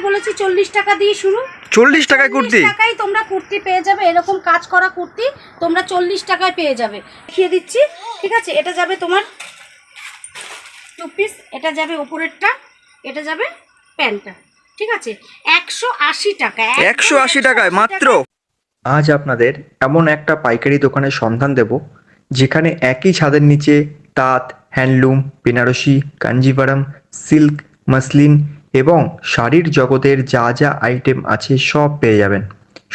বলেছি 40 টাকা দিয়ে শুরু। 40 টাকায় কুর্তি? 40 টাকায় তোমরা কুর্তি পেয়ে যাবে, এরকম কাজ করা কুর্তি তোমরা 40 টাকায় পেয়ে যাবে। দেখিয়ে দিচ্ছি, ঠিক আছে। এটা যাবে তোমার 2 পিস, এটা যাবে উপরেরটা, এটা যাবে প্যান্টটা, ঠিক আছে। 180 টাকা। 180 টাকায় মাত্র। আজ আপনাদের এমন একটা পাইকারি দোকানের সন্ধান দেব যেখানে একই ছাদের নিচে তাঁত, handloom, Banarasi, Kanjivaram, silk, muslin এবং শাড়ির জগতের যা যা আইটেম আছে সব পেয়ে যাবেন।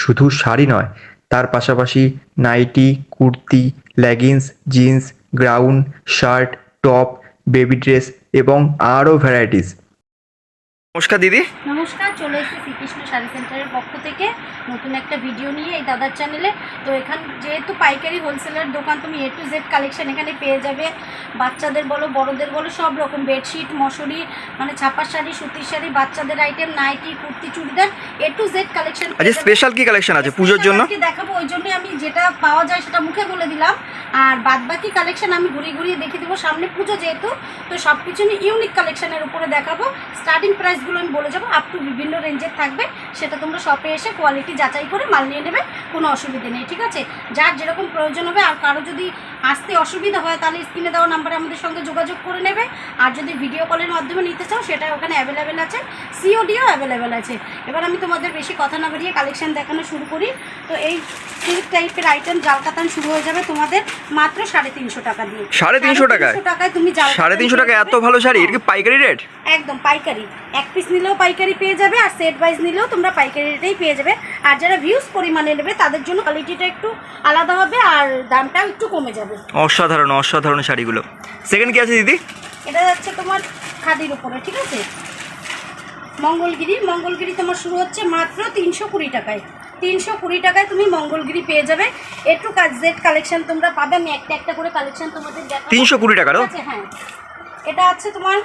শুধু শাড়ি নয়, তার পাশাপাশি nightie, kurti, leggings, jeans, gown, shirt, top, baby dress এবং আরও ভ্যারাইটিস। নমস্কার দিদি। নমস্কার, চলে এসেছি শ্রীকৃষ্ণ শাড়ি সেন্টারের পক্ষ থেকে নতুন একটা ভিডিও নিয়ে এই দাদার চ্যানেলে। তো এখানে যেহেতু পাইকারি হোলসেলের দোকান, তুমি A to Z কালেকশন এখানে পেয়ে যাবে। বাচ্চাদের বলো, বড়দের বলো, সব রকম বেডশিট, মশারি, মানে ছাপার শাড়ি, সুতির শাড়ি, বাচ্চাদের item, nightie, kurti, churidar, A to Z collection. আচ্ছা, স্পেশাল কি কালেকশন আছে পুজোর জন্য? দেখাবো, ওই জন্যই আমি যেটা পাওয়া যায় সেটা মুখে বলে দিলাম, আর বাদ বাকি কালেকশন আমি ঘুরিয়ে ঘুরিয়ে দেখিয়ে দেবো। সামনে পুজো যেহেতু, তো সব কিছু আমি ইউনিক কালেকশনের উপরে দেখাবো। স্টার্টিং প্রাইসগুলো আমি বলে যাবো, আপ টু বিভিন্ন রেঞ্জের থাকবে, সেটা তোমরা শপে এসে কোয়ালিটি যাচাই করে মাল নিয়ে নেবে, কোনো অসুবিধে নেই, ঠিক আছে। যার যেরকম প্রয়োজন হবে, আর কারো যদি আসতে অসুবিধা হয় তাহলে স্ক্রিনে দেওয়া নাম্বারে আমাদের সঙ্গে যোগাযোগ করে নেবে। আর যদি ভিডিও কলের মাধ্যমে নিতে চাও সেটা ওখানে অ্যাভেলেবেল আছে, CODও অ্যাভেলেবেল আছে। এবার আমি তোমাদের বেশি কথা না বাড়িয়ে কালেকশন দেখানো শুরু করি। তো এই সিল্ক টাইপের আইটেম জাল কাতান শুরু হয়ে যাবে তোমাদের মাত্র 350 টাকা দিয়ে। 350 টাকায়? 350 টাকায় তুমি জাল 350 টাকা এত ভালো শাড়ি? এটা কি পাইকারি রেট? একদম পাইকারি। এক পিস নিলেও পাইকারি পেয়ে যাবে, আর সেট ওয়াইজ নিলেও তোমরা পাইকারি রেটেই পেয়ে যাবে। আর যারা ভিউজ পরিমাণে নেবে তাদের জন্য কোয়ালিটিটা একটু আলাদা হবে আর দামটাও একটু কমে যাবে। অসাধারণ অসাধারণ শাড়িগুলো। সেকেন্ড কি আছে দিদি? এটা যাচ্ছে তোমার খাদির উপরে, ঠিক আছে। মঙ্গলগিরি তোমার শুরু হচ্ছে মাত্র 320 টাকায়। 320 টাকায় তুমি মঙ্গলগিরি পেয়ে যাবে। একটু জেড কালেকশন তোমরা পাবে, আমি একটা একটা করে কালেকশন তোমাদের দেখাবো। 320 টাকা? হ্যাঁ, এটা আছে তোমার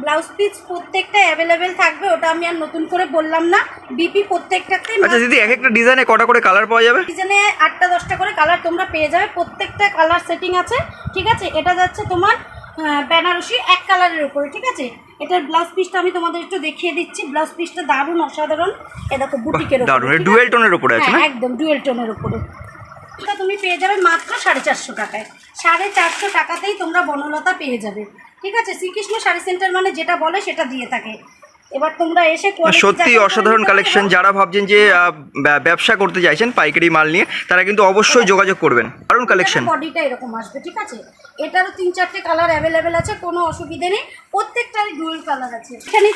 ব্লাউজ পিস প্রত্যেকটা অ্যাভেলেবেল থাকবে, ওটা আমি আর নতুন করে বললাম না। বিপি প্রত্যেকটাতে। আচ্ছা দিদি, এক একটা ডিজাইনে কটা করে কালার পাওয়া যাবে? ডিজাইনে 8টা 10টা করে কালার তোমরা পেয়ে যাবে, প্রত্যেকটা কালার সেটিং আছে, ঠিক আছে। এটা যাচ্ছে তোমার বেনারসি এক কালারের উপরে, ঠিক আছে। এটার ব্লাউজ পিসটা আমি তোমাদের একটু দেখিয়ে দিচ্ছি। ব্লাউজ পিসটা দারুণ অসাধারণ। এ দেখো বুটিকের উপরে, দারুণ ডুয়েল টোনের উপরে আছে না? একদম ডুয়েল টোনের উপরে। এটা তুমি পেয়ে যাবে মাত্র 450 টাকায়। 450 টাকাতেই তোমরা বনলতা পেয়ে যাবে, ঠিক আছে। শ্রীকৃষ্ণ শাড়ি সেন্টার মানে যেটা বলে সেটা দিয়ে থাকে। এবার তোমরা এসে সত্যি অসাধারণ কালেকশন। যারা ভাবছেন যে ব্যবসা করতে চাইছেন পাইকারি মাল নিয়ে, তারা কিন্তু অবশ্যই যোগাযোগ করবেন। দারুণ কালেকশন। বডিটা এরকম আসবে, ঠিক আছে। এটারও 3-4টে কালার অ্যাভেলেবেল আছে, কোনো অসুবিধে নেই। প্রত্যেকটারই ডুয়েল কালার আছে। এখানে